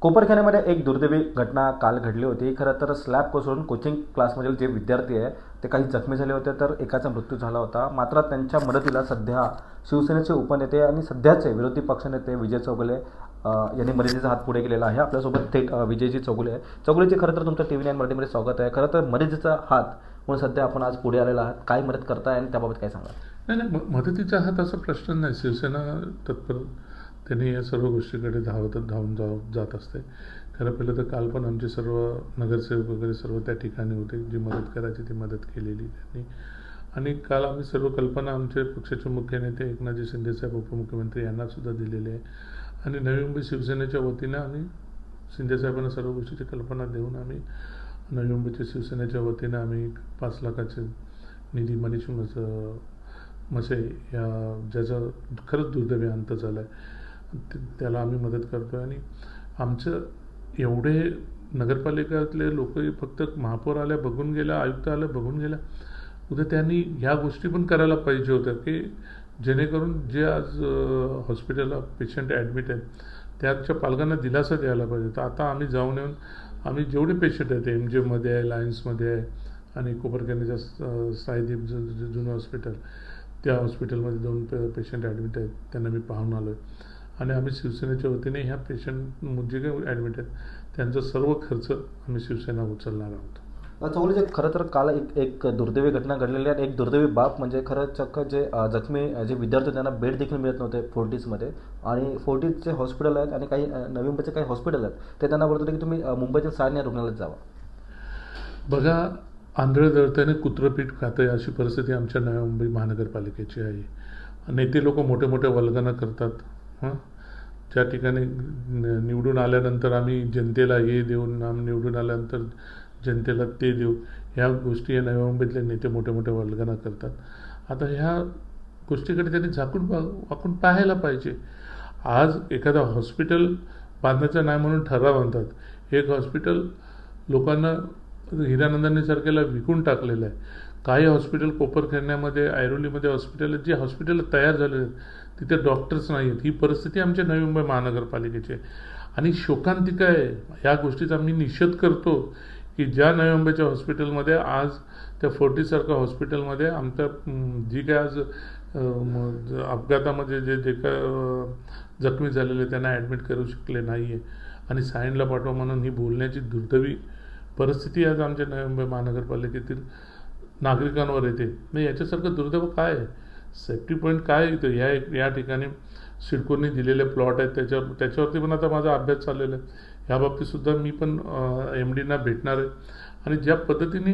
कोपरखैन्यामध्ये एक दुर्दैवी घटना काल घडली होती. खरं तर स्लॅब कोसळून कोचिंग क्लासमधील जे विद्यार्थी आहे ते काही जखमी झाले होते, तर एकाचा मृत्यू झाला होता. मात्र त्यांच्या मदतीला सध्या शिवसेनेचे उपनेते आणि सध्याचे विरोधी पक्षनेते विजय चौगुले यांनी मदतीचा हात पुढे केलेला आहे. आपल्यासोबत थेट विजयजी चौगुले आहे. चौगुलेजी, खरं तर तुमचं TV9 मराठीमध्ये स्वागत आहे. खरं तर मदतीचा हात म्हणून सध्या आपण आज पुढे आलेला आहात. काय मदत करताय आणि त्याबाबत काय सांगा? नाही नाही, मदतीचा हात असा प्रश्न नाही. शिवसेना तत्पर त्यांनी या सर्व गोष्टीकडे धावून जात असते. खरं पहिलं तर काल पण आमचे सर्व नगरसेवक वगैरे सर्व त्या ठिकाणी होते. जी मदत करायची ती मदत केलेली त्यांनी. आणि काल आम्ही सर्व कल्पना आमचे पक्षाचे मुख्य नेते एकनाथजी शिंदेसाहेब उपमुख्यमंत्री यांना सुद्धा दिलेली आहे. आणि नवी मुंबई शिवसेनेच्या वतीनं आम्ही शिंदेसाहेबांना सर्व गोष्टीची कल्पना देऊन आम्ही नवी मुंबईच्या शिवसेनेच्या वतीनं आम्ही 5 लाखाचे निधी मनीष मसे या ज्याचा खरंच दुर्दैवी अंत झाला आहे त्याला आम्ही मदत करतो आहे. आणि आमचं एवढे नगरपालिकेतले लोक फक्त महापौर आल्या बघून गेल्या, आयुक्त आल्या बघून गेल्या, उद्या त्यांनी ह्या गोष्टी पण करायला पाहिजे होत्या की जेणेकरून जे आज हॉस्पिटलला पेशंट ॲडमिट आहेत त्याच्या पालकांना दिलासा द्यायला पाहिजे. तर आता आम्ही जाऊन येऊन आम्ही जेवढे पेशंट आहेत MJमध्ये आहे, लायन्समध्ये आहे आणि कोपरखैन्याच्या साईदीप जुनं हॉस्पिटल त्या हॉस्पिटलमध्ये 2 पेशंट ॲडमिट आहेत त्यांना मी पाहून आलो आहे. आणि आम्ही शिवसेनेच्या वतीने ह्या पेशंट जे काही ॲडमिट आहेत त्यांचा सर्व खर्च आम्ही शिवसेना उचलणार आहोत. चौगुलेजी, खरं तर काल एक दुर्दैवी घटना घडलेली आहे. एक दुर्दैवी बाब म्हणजे खरं चक्क जे जखमी जे विद्यार्थी त्यांना बेड देखील मिळत नव्हते फोर्टिसमध्ये. आणि फोर्टिसचे हॉस्पिटल आहेत आणि काही नवी मुंबईचे काही हॉस्पिटल आहेत ते त्यांना बोलत होते की तुम्ही मुंबईतील सारण्या रुग्णालयात जावा. बघा, आंधळ दळताने कुत्रपीठ खातं अशी परिस्थिती आमच्या नवी मुंबई महानगरपालिकेची आहे. नेते लोक मोठे मोठे वल्गना करतात. ज्या ठिकाणी निवडून आल्यानंतर आम्ही जनतेला हे देऊन निवडून आल्यानंतर जनतेला ते देऊ, ह्या गोष्टी या नवी मुंबईतले नेते मोठे मोठे वल्गना करतात. आता ह्या गोष्टीकडे त्यांनी वाकून पाहायला पाहिजे. आज एखादा हॉस्पिटल बांधायचं नाही म्हणून ठराव आणतात. एक हॉस्पिटल लोकांना हिरानंदानी सारख्याला विकून टाकलेलं आहे. काही हॉस्पिटल कोपरखैन्यामध्ये, ऐरोलीमध्ये हॉस्पिटल आहेत, जे हॉस्पिटल तयार झालेले आहेत तिथे डॉक्टर्स नाही आहेत. ही परिस्थिती आमच्या नवी मुंबई महानगरपालिकेची आहे आणि शोकांतिका आहे. ह्या गोष्टीचा आम्ही निषेध करतो की ज्या नवी मुंबईच्या हॉस्पिटलमध्ये आज त्या फोर्टिससारख्या हॉस्पिटलमध्ये आमच्या जी काय आज अपघातामध्ये जे काय जखमी झालेले त्यांना ॲडमिट करू शकले नाही आहे आणि सायनला पाठवा म्हणून ही बोलण्याची दुर्दैवी परिस्थिती आज आमच्या नवी मुंबई महानगरपालिकेतील नागरिकांवर येते. नाही, याच्यासारखं दुर्दैव काय आहे? सेफ्टी पॉईंट काय येतं? या ठिकाणी सिडकोनी दिलेले प्लॉट आहेत त्याच्यावरती पण आता माझा अभ्यास चाललेला आहे. ह्या बाबतीतसुद्धा मी पण MDना भेटणार आहे. आणि ज्या पद्धतीने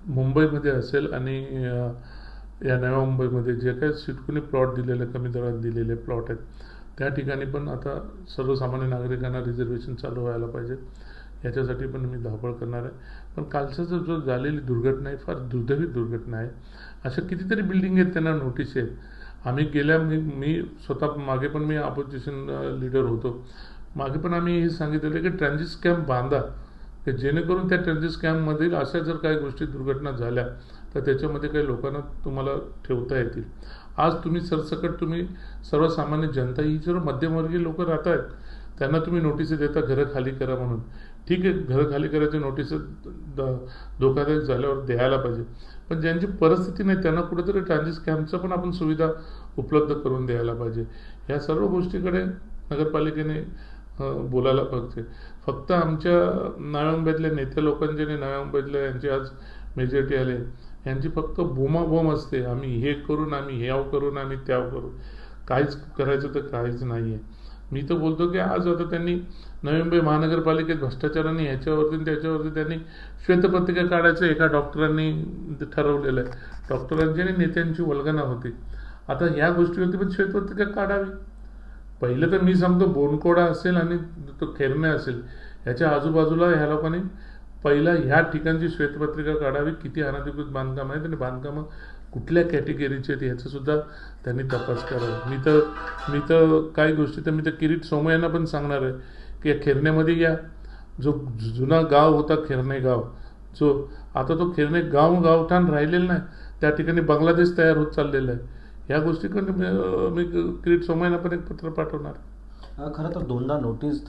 मुंबईमध्ये असेल आणि या नव्या मुंबईमध्ये जे काही सिडकोनी प्लॉट दिलेले, कमी दरात दिलेले प्लॉट आहेत त्या ठिकाणी पण आता सर्वसामान्य नागरिकांना रिझर्वेशन चालू व्हायला पाहिजे. याच्यासाठी पण मी धावपळ करणार आहे. पण कालचा जो झालेली दुर्घटना आहे फार दुर्दैवी दुर्घटना आहे. अशा कितीतरी बिल्डिंग आहेत त्यांना नोटीस आहेत. आम्ही मी स्वतः मागे पण मी अपोजिशन लीडर होतो. मागे पण आम्ही हे सांगितलेलं की ट्रान्झिट कॅम्प बांधा की जेणेकरून त्या ट्रान्झिट कॅम्पमधील अशा जर काही गोष्टी दुर्घटना झाल्या तर त्याच्यामध्ये काही लोकांना तुम्हाला ठेवता येतील. आज तुम्ही सरसकट सर्वसामान्य जनता ही सर्व मध्यमवर्गीय लोक राहत आहेत त्यांना तुम्ही नोटीस देता घरं खाली करा म्हणून. ठीक आहे, घरं खाली करायचे नोटीस धोकादायक झाल्यावर द्यायला पाहिजे. पण ज्यांची परिस्थिती नाही त्यांना कुठेतरी ट्रान्झिट कॅम्पचं पण आपण सुविधा उपलब्ध करून द्यायला पाहिजे. ह्या सर्व गोष्टीकडे नगरपालिकेने बोलायला पाहिजे. फक्त आमच्या नव्या मुंबईतल्या नेते लोकांचे आणि नव्या मुंबईतल्या यांची आज मेजॉरिटी आले यांची फक्त बोमाबोम असते. आम्ही हे करून, आम्ही ह्याव करून, आम्ही त्याव करू. काहीच करायचं तर काहीच नाही आहे. मी तर बोलतो की आज आता त्यांनी नवी मुंबई महानगरपालिकेत भ्रष्टाचाराने ह्याच्यावरती त्याच्यावरती त्यांनी श्वेतपत्रिका काढायचं एका डॉक्टरांनी ठरवलेलं आहे. डॉक्टरांची आणि नेत्यांची वल्गना होती. आता ह्या गोष्टीवरती पण श्वेतपत्रिका काढावी. पहिलं तर मी सांगतो बोनकोडा असेल आणि तो खेरणे असेल ह्याच्या आजूबाजूला ह्या लोकांनी पहिला ह्या ठिकाणची श्वेतपत्रिका काढावी. किती अनधिकृत बांधकाम आहेत आणि बांधकामं कुठल्या कॅटेगरीचे आहेत ह्याचा सुद्धा त्यांनी तपास करावा. मी तर काही गोष्टी तर मी तर किरीट सोमय्या यांना पण सांगणार आहे की या खेरण्यामध्ये या जो जुना गाव होता खेरणे गाव, जो आता तो खेरणे गावठाण राहिलेलं नाही, त्या ठिकाणी बांगलादेश तयार होत चाललेला आहे. ह्या गोष्टीकडे मी किरीट सोमय्यांना पण एक पत्र पाठवणार. खरं तर दोनदा नोटीस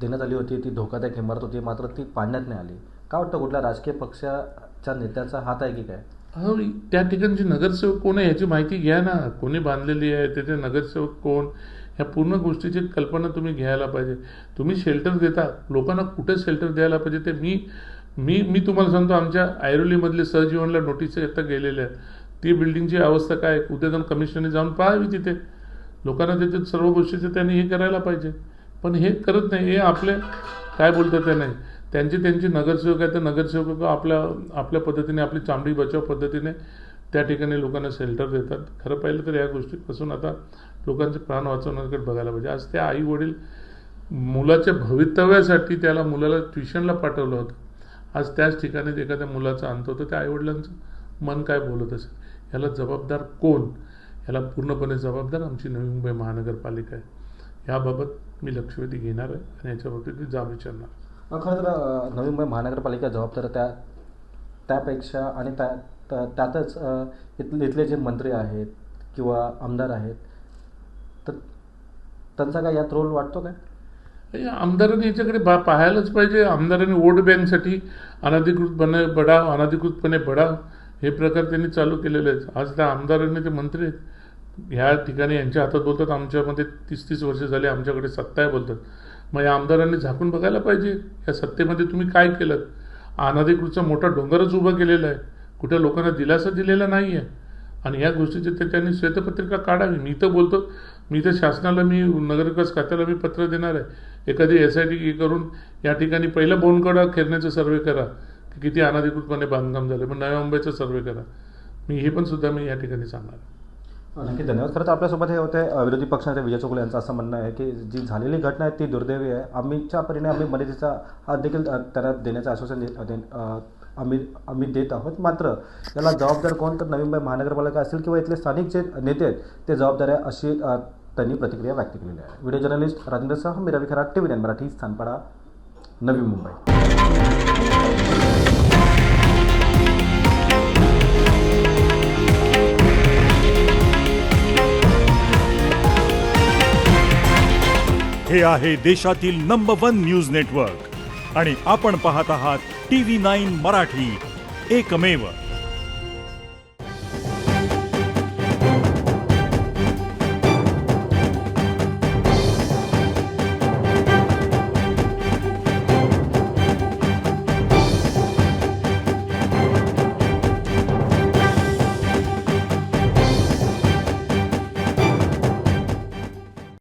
देण्यात आली होती, ती धोकादायक इमारत होती, मात्र ती पाडण्यात नाही आली. काय वाटतं, कुठल्या राजकीय पक्षाच्या नेत्याचा हात आहे की काय? हो, त्या ठिकाणचे नगरसेवक कोण आहे याची माहिती घ्या ना. कोणी बांधलेली आहे, त्याचे नगरसेवक कोण, ह्या पूर्ण गोष्टीची कल्पना तुम्ही घ्यायला पाहिजे. तुम्ही शेल्टर देता, लोकांना कुठे शेल्टर द्यायला पाहिजे ते मी तुम्हाला सांगतो. आमच्या ऐरोलीमधले सहजीवनला नोटीस आता गेलेल्या आहेत. ती बिल्डिंगची अवस्था काय, उद्या जाऊन कमिशनरने जाऊन पाहावी तिथे. लोकांना तिथे सर्व गोष्टीचं त्यांनी हे करायला पाहिजे, पण हे करत नाही. हे आपले काय बोलतात ते नाही, त्यांची नगरसेवक आहे, तर नगरसेवक आपल्या पद्धतीने, आपली चामडी बचाव पद्धतीने त्या ठिकाणी लोकांना शेल्टर देतात. खरं पाहिलं तर या गोष्टीपासून आता लोकांचे प्राण वाचवण्याकडे बघायला पाहिजे. आज त्या आई वडील मुलाच्या भवितव्यासाठी त्याला मुलाला ट्युशनला पाठवलं होतं. आज त्याच ठिकाणी एखाद्या मुलाचा अंत होतं. त्या आईवडिलांचं मन काय बोलत असेल, याला जबाबदार कोण? याला पूर्णपणे जबाबदार आमची नवी मुंबई महानगरपालिका आहे. याबाबत मी लक्षवेधी घेणार आहे आणि याच्या बाबतीत मी जाब विचारणार. खरं तर नवी मुंबई महानगरपालिका जबाबदार त्यापेक्षा आणि त्यातच इथले जे मंत्री आहेत किंवा आमदार आहेत, तर त्यांचा काय यात रोल वाटतो काय? आमदारांनी याच्याकडे पाहायलाच पाहिजे. आमदारांनी वोट बँकसाठी अनधिकृतपणे बढाव हे प्रकार त्यांनी चालू केलेले आहेत. आज त्या आमदारांनी, ते मंत्री आहेत, ह्या ठिकाणी यांच्या हातात बोलतात. आमच्यामध्ये 30-30 वर्ष झाली, आमच्याकडे सत्ता आहे बोलतात. मग या आमदारांनी झाकून बघायला पाहिजे, या सत्तेमध्ये तुम्ही काय केलं. अनधिकृतचा मोठा डोंगरच उभा केलेला आहे, कुठे लोकांना दिलासा दिलेला नाही आहे. आणि या गोष्टीची त्यांनी श्वेतपत्रिका काढावी. मी तर शासनाला, मी नगरविकास खात्याला मी पत्र देणार आहे. एखादी SIT करून या ठिकाणी पहिला बोनकडा खेरण्याचा सर्वे करा, की किती अनधिकृतपणे बांधकाम झाले. मग नव्या मुंबईचा सर्वे करा. हे पण सुद्धा मी या ठिकाणी सांगणार. नक्की, धन्यवाद. खरं तर आपल्यासोबत हे होते विरोधी पक्षनेते विजय चोगले यांचं असं म्हणणं आहे की जी झालेली घटना आहे ती दुर्दैवी आहे. आम्हीच्या परीने आम्ही मदतीचा हात देखील त्यांना देण्याचं आश्वासन आम्ही देत आहोत. मात्र याला जबाबदार कोण, तर नवी मुंबई महानगरपालिका असेल किंवा इथले स्थानिक जे नेते आहेत ते जबाबदार आहे, अशी त्यांनी प्रतिक्रिया व्यक्त केलेली आहे. व्हिडिओ जर्नलिस्ट राजेंद्रसह मी रवी खरात, TV9 मराठी, स्थानपाडा, नवी मुंबई. हे आहे देशातील नंबर 1 न्यूज नेटवर्क आणि आपण पाहत आहात TV9 मराठी, एकमेव.